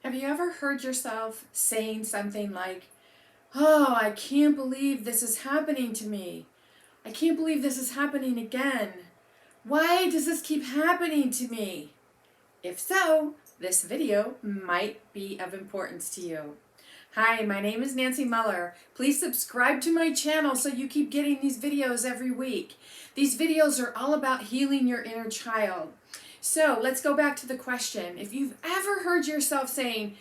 Have you ever heard yourself saying something like, "Oh, I can't believe this is happening to me. I can't believe this is happening again. Why does this keep happening to me?" If so, this video might be of importance to you. Hi, my name is Nancy Muller. Please subscribe to my channel so you keep getting these videos every week. These videos are all about healing your inner child. So let's go back to the question. If you've ever heard yourself saying,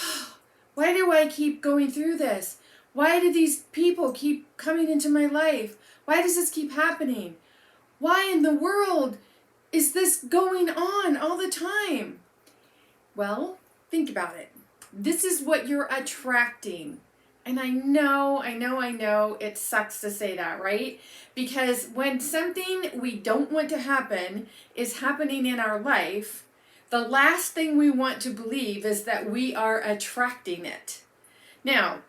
"Oh, why do I keep going through this? Why do these people keep coming into my life? Why does this keep happening? Why in the world is this going on all the time?" Well, think about it. This is what you're attracting. And I know, it sucks to say that, right? Because when something we don't want to happen is happening in our life, the last thing we want to believe is that we are attracting it. Now,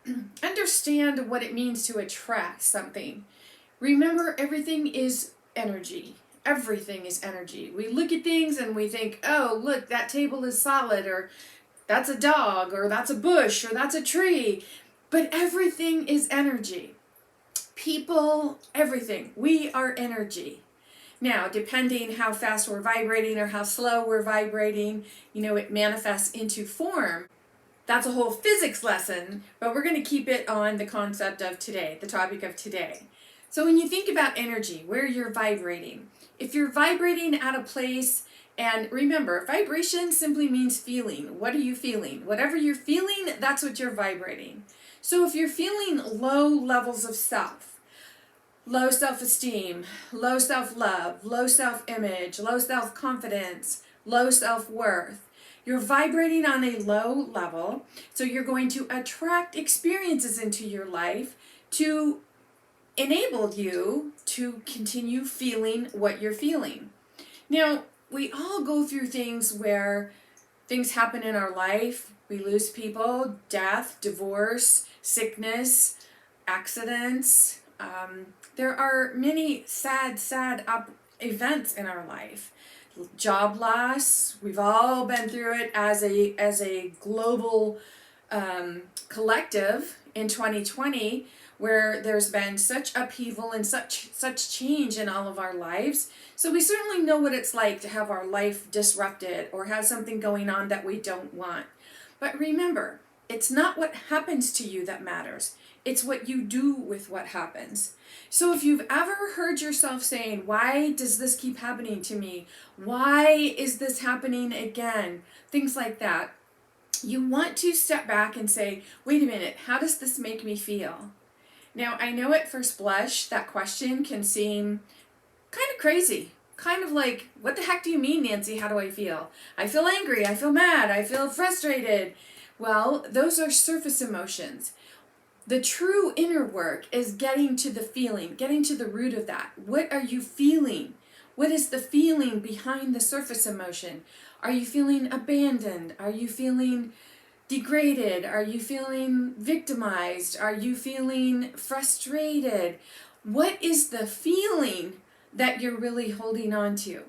understand what it means to attract something. Remember, everything is energy. Everything is energy. We look at things and we think, "Oh, look, that table is solid," or "That's a dog," or "That's a bush," or "That's a tree." But everything is energy. People, everything. We are energy. Now, depending how fast we're vibrating or how slow we're vibrating, it manifests into form. That's a whole physics lesson, but we're going to keep it on the concept of today, the topic of today. So when you think about energy, where you're vibrating, if you're vibrating at a place, and remember, vibration simply means feeling. What are you feeling? Whatever you're feeling, that's what you're vibrating. So if you're feeling low levels of self, low self-esteem, low self-love, low self-image, low self-confidence, low self-worth, you're vibrating on a low level, so you're going to attract experiences into your life to enable you to continue feeling what you're feeling. Now, we all go through things where things happen in our life. We lose people, death, divorce, sickness, accidents. There are many sad events in our life. Job loss. We've all been through it as a global collective in 2020, where there's been such upheaval and such change in all of our lives. So we certainly know what it's like to have our life disrupted or have something going on that we don't want. But remember, it's not what happens to you that matters. It's what you do with what happens. So if you've ever heard yourself saying, "Why does this keep happening to me? Why is this happening again?" Things like that. You want to step back and say, "Wait a minute, how does this make me feel?" Now, I know at first blush that question can seem kind of crazy. Kind of like, "What the heck do you mean, Nancy? How do I feel? I feel angry, I feel mad, I feel frustrated." Well, those are surface emotions. The true inner work is getting to the feeling, getting to the root of that. What are you feeling? What is the feeling behind the surface emotion? Are you feeling abandoned? Are you feeling degraded? Are you feeling victimized? Are you feeling frustrated? What is the feeling that you're really holding on to?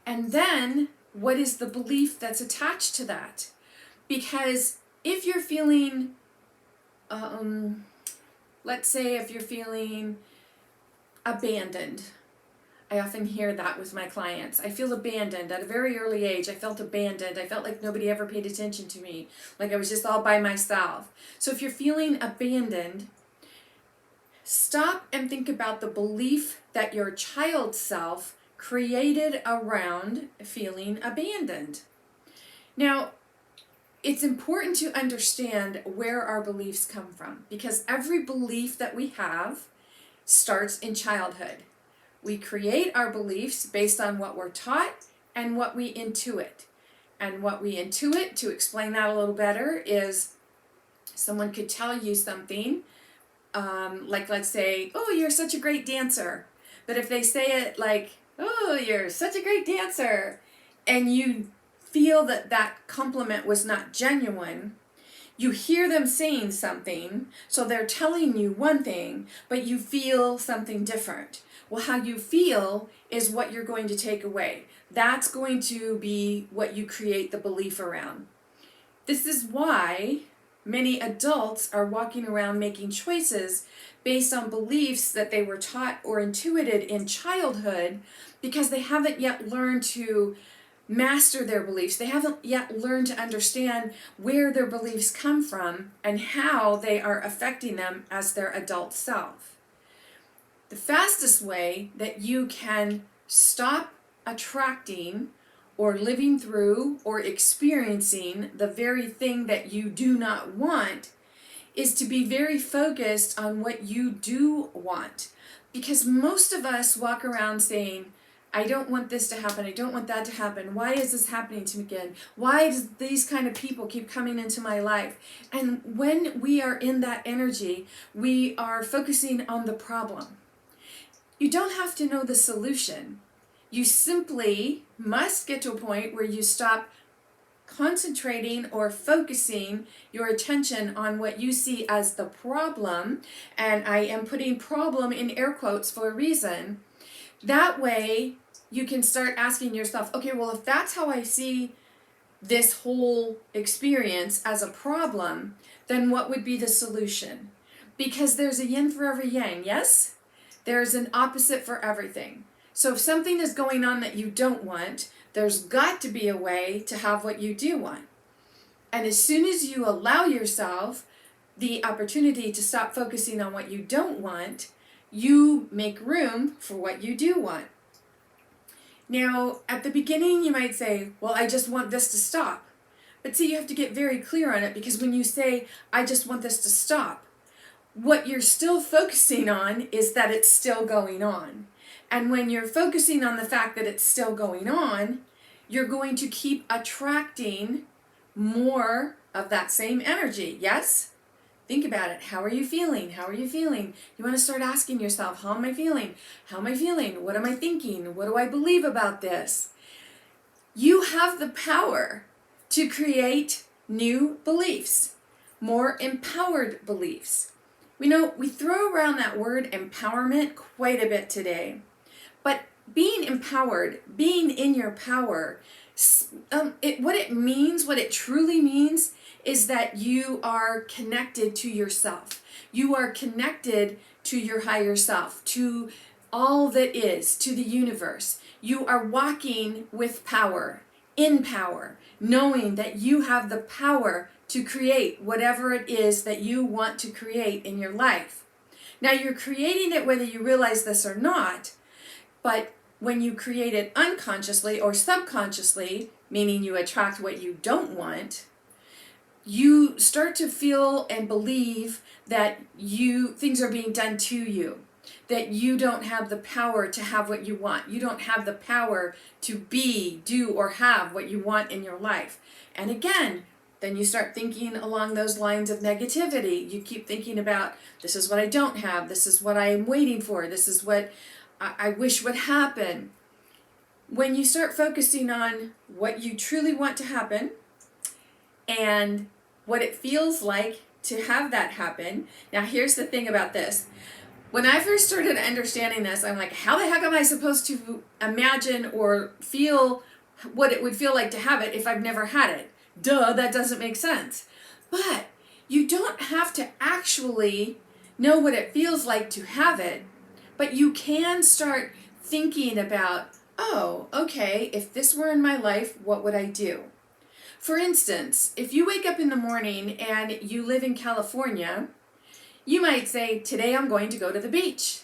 And then, what is the belief that's attached to that? Because if you're feeling, let's say if you're feeling abandoned, I often hear that with my clients. I feel abandoned. At a very early age, I felt abandoned. I felt like nobody ever paid attention to me, like I was just all by myself. So if you're feeling abandoned, stop and think about the belief that your child self created around feeling abandoned. Now, it's important to understand where our beliefs come from, because every belief that we have starts in childhood. We create our beliefs based on what we're taught and what we intuit. And what we intuit, to explain that a little better, is someone could tell you something, like let's say, "Oh, you're such a great dancer." But if they say it like, "Oh, you're such a great dancer," and you feel that that compliment was not genuine, you hear them saying something, so they're telling you one thing, but you feel something different. Well, how you feel is what you're going to take away. That's going to be what you create the belief around. This is why many adults are walking around making choices based on beliefs that they were taught or intuited in childhood, because they haven't yet learned to master their beliefs. They haven't yet learned to understand where their beliefs come from and how they are affecting them as their adult self. The fastest way that you can stop attracting or living through or experiencing the very thing that you do not want is to be very focused on what you do want. Because most of us walk around saying, I don't want this to happen, I don't want that to happen, why is this happening to me again? Why do these kind of people keep coming into my life? And when we are in that energy, we are focusing on the problem. You don't have to know the solution. You simply must get to a point where you stop concentrating or focusing your attention on what you see as the problem, and I am putting problem in air quotes for a reason. That way you can start asking yourself, okay, well, if that's how I see this whole experience as a problem, then what would be the solution? Because there's a yin for every yang, yes? There's an opposite for everything. So if something is going on that you don't want, there's got to be a way to have what you do want. And as soon as you allow yourself the opportunity to stop focusing on what you don't want, you make room for what you do want. Now, at the beginning, you might say, well, I just want this to stop. But see, you have to get very clear on it, because when you say, I just want this to stop, what you're still focusing on is that it's still going on. And when you're focusing on the fact that it's still going on, you're going to keep attracting more of that same energy, yes? Think about it. How are you feeling? How are you feeling? You want to start asking yourself, how am I feeling? How am I feeling? What am I thinking? What do I believe about this? You have the power to create new beliefs, more empowered beliefs. We know we throw around that word empowerment quite a bit today. But being empowered, being in your power, what it truly means is that you are connected to yourself. You are connected to your higher self, to all that is, to the universe. You are walking with power, in power, knowing that you have the power to create whatever it is that you want to create in your life. Now, you're creating it whether you realize this or not, but when you create it unconsciously or subconsciously, meaning you attract what you don't want, you start to feel and believe that things are being done to you, that you don't have the power to have what you want. You don't have the power to be, do, or have what you want in your life. And again, then you start thinking along those lines of negativity. You keep thinking about, this is what I don't have, this is what I am waiting for, this is what I wish would happen. When you start focusing on what you truly want to happen and what it feels like to have that happen. Now, here's the thing about this. When I first started understanding this, I'm like, how the heck am I supposed to imagine or feel what it would feel like to have it if I've never had it? Duh, that doesn't make sense. But you don't have to actually know what it feels like to have it, but you can start thinking about, oh, okay, if this were in my life, what would I do? For instance, if you wake up in the morning and you live in California, you might say, today I'm going to go to the beach.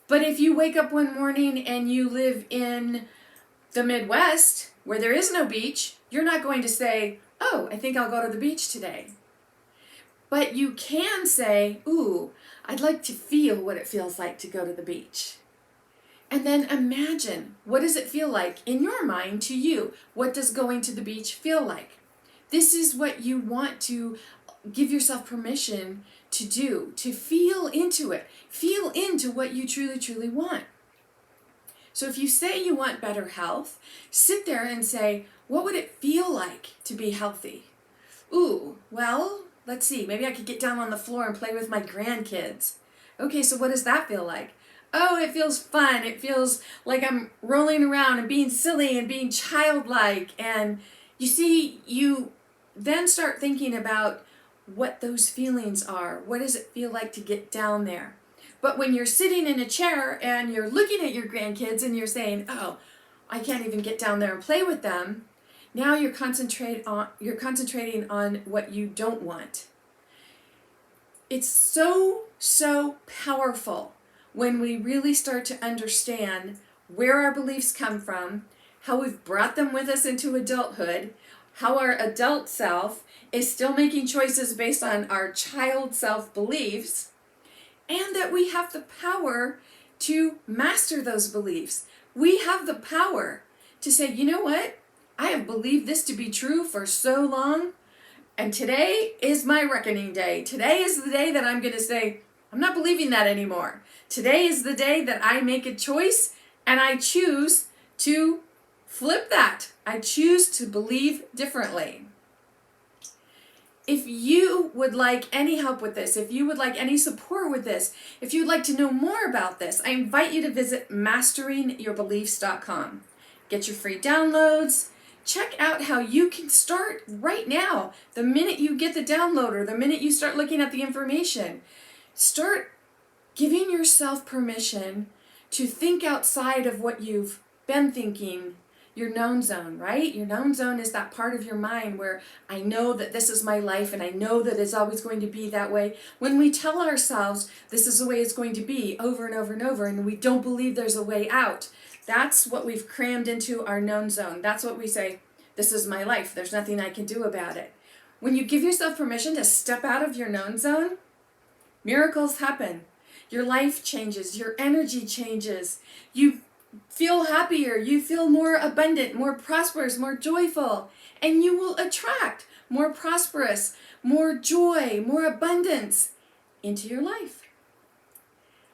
But if you wake up one morning and you live in the Midwest, where there is no beach, you're not going to say, oh, I think I'll go to the beach today. But you can say, ooh, I'd like to feel what it feels like to go to the beach. And then imagine, what does it feel like in your mind to you? What does going to the beach feel like? This is what you want to give yourself permission to do, to feel into it. Feel into what you truly, truly want. So if you say you want better health, sit there and say, what would it feel like to be healthy? Ooh, well, let's see, maybe I could get down on the floor and play with my grandkids. Okay, so what does that feel like? Oh, it feels fun. It feels like I'm rolling around and being silly and being childlike. And you see, you then start thinking about what those feelings are. What does it feel like to get down there? But when you're sitting in a chair and you're looking at your grandkids and you're saying, oh, I can't even get down there and play with them, now you're concentrating on what you don't want. It's so powerful when we really start to understand where our beliefs come from, how we've brought them with us into adulthood, how our adult self is still making choices based on our child self beliefs, and that we have the power to master those beliefs. We have the power to say, you know what? I have believed this to be true for so long, and today is my reckoning day. Today is the day that I'm going to say, I'm not believing that anymore. Today is the day that I make a choice and I choose to flip that. I choose to believe differently. If you would like any help with this, if you would like any support with this, if you'd like to know more about this, I invite you to visit masteringyourbeliefs.com. Get your free downloads. Check out how you can start right now. The minute you get the download or the minute you start looking at the information, start giving yourself permission to think outside of what you've been thinking. Your known zone, right? Your known zone is that part of your mind where I know that this is my life and I know that it's always going to be that way. When we tell ourselves this is the way it's going to be over and over and over and we don't believe there's a way out, that's what we've crammed into our known zone. That's what we say, this is my life. There's nothing I can do about it. When you give yourself permission to step out of your known zone, miracles happen. Your life changes. Your energy changes. You feel happier, you feel more abundant, more prosperous, more joyful, and you will attract more prosperous, more joy, more abundance into your life.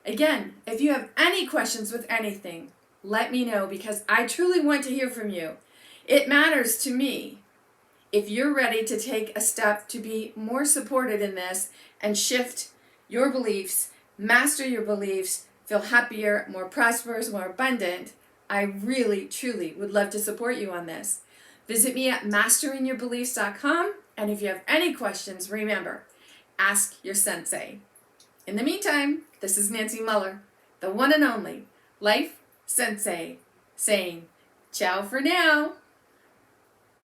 Again, if you have any questions with anything, let me know because I truly want to hear from you. It matters to me if you're ready to take a step to be more supported in this and shift your beliefs, master your beliefs, feel happier, more prosperous, more abundant. I really, truly would love to support you on this. Visit me at masteringyourbeliefs.com, and if you have any questions, remember, ask your sensei. In the meantime, this is Nancy Muller, the one and only Life Sensei, saying ciao for now.